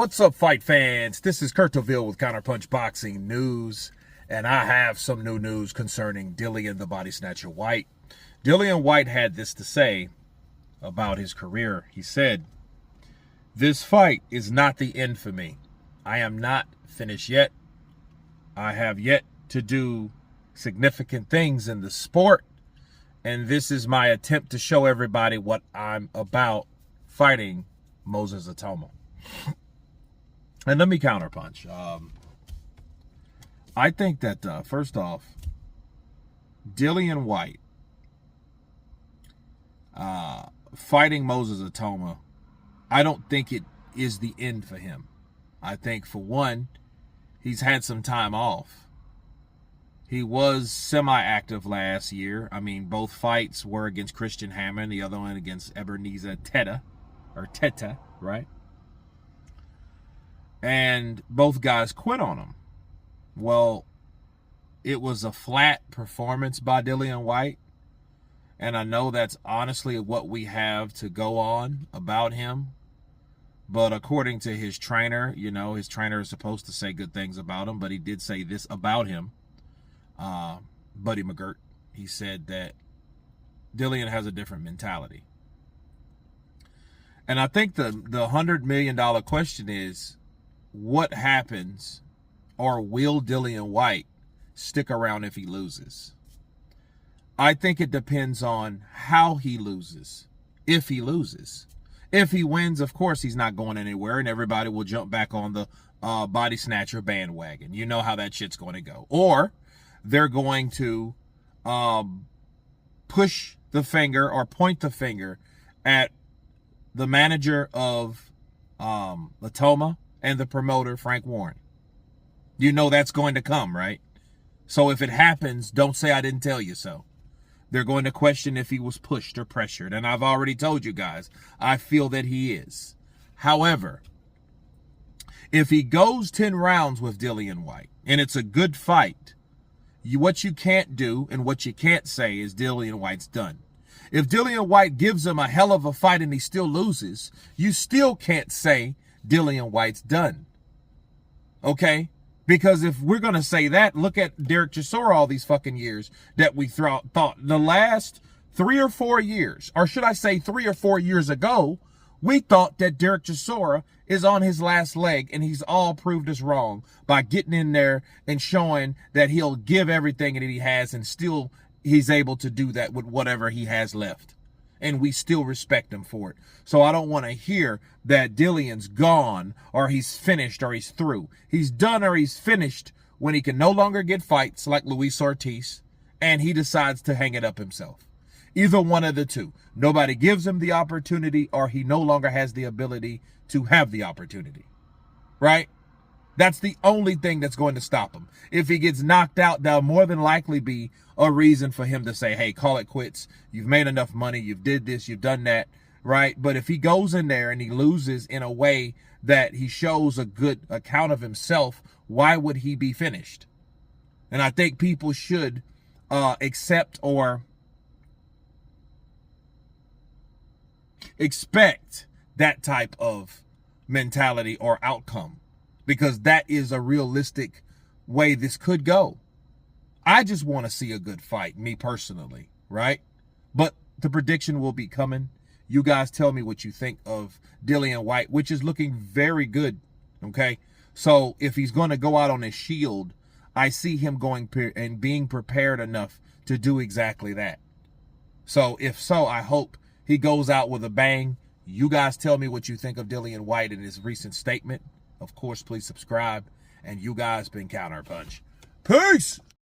What's up, fight fans? This is Kurt Deville with Counterpunch Boxing News, and I have some new news concerning Dillian the Body Snatcher Whyte. Dillian Whyte had this to say about his career. He said, "This fight is not the end for me. I am not finished yet. I have yet to do significant things in the sport, and this is my attempt to show everybody what I'm about fighting Moses Atoma." And let me counterpunch. I think that, first off, Dillian Whyte fighting Moses Atoma, I don't think it is the end for him. I think, for one, he's had some time off. He was semi-active last year. I mean, both fights were against Christian Hammond, the other one against Ebenezer Teta, right? And both guys quit on him. Well, it was a flat performance by Dillian Whyte, and I know that's honestly what we have to go on about him. But according to his trainer, you know, his trainer is supposed to say good things about him, but he did say this about him. Buddy McGirt, he said that Dillian has a different mentality. And I think the $100 million question is, what happens, or will Dillian Whyte stick around if he loses? I think it depends on how he loses, if he loses. If he wins, of course, he's not going anywhere, and everybody will jump back on the body snatcher bandwagon. You know how that shit's going to go. Or they're going to push the finger or point the finger at the manager of Atoma and the promoter, Frank Warren. You know that's going to come, right? So if it happens, don't say I didn't tell you so. They're going to question if he was pushed or pressured. And I've already told you guys, I feel that he is. However, if he goes 10 rounds with Dillian Whyte, and it's a good fight, what you can't do and what you can't say is Dillian Whyte's done. If Dillian Whyte gives him a hell of a fight and he still loses, you still can't say Dillian Whyte's done. Okay? Because if we're going to say that, look at Derek Chisora all these fucking years that we thought the last 3 or 4 years, or should I say 3 or 4 years ago, we thought that Derek Chisora is on his last leg, and he's all proved us wrong by getting in there and showing that he'll give everything that he has, and still he's able to do that with whatever he has left. And we still respect him for it. So I don't want to hear that Dillian's gone, or he's finished, or he's through. He's done or he's finished when he can no longer get fights like Luis Ortiz, and he decides to hang it up himself. Either one of the two. Nobody gives him the opportunity, or he no longer has the ability to have the opportunity. Right? That's the only thing that's going to stop him. If he gets knocked out, there'll more than likely be a reason for him to say, hey, call it quits. You've made enough money. You've did this. You've done that. Right? But if he goes in there and he loses in a way that he shows a good account of himself, why would he be finished? And I think people should accept or expect that type of mentality or outcome, because that is a realistic way this could go. I just want to see a good fight, me personally, right? But the prediction will be coming. You guys tell me what you think of Dillian Whyte, which is looking very good, okay? So if he's going to go out on his shield, I see him going and being prepared enough to do exactly that. So if so, I hope he goes out with a bang. You guys tell me what you think of Dillian Whyte in his recent statement. Of course, please subscribe. And you guys been Counterpunch. Peace!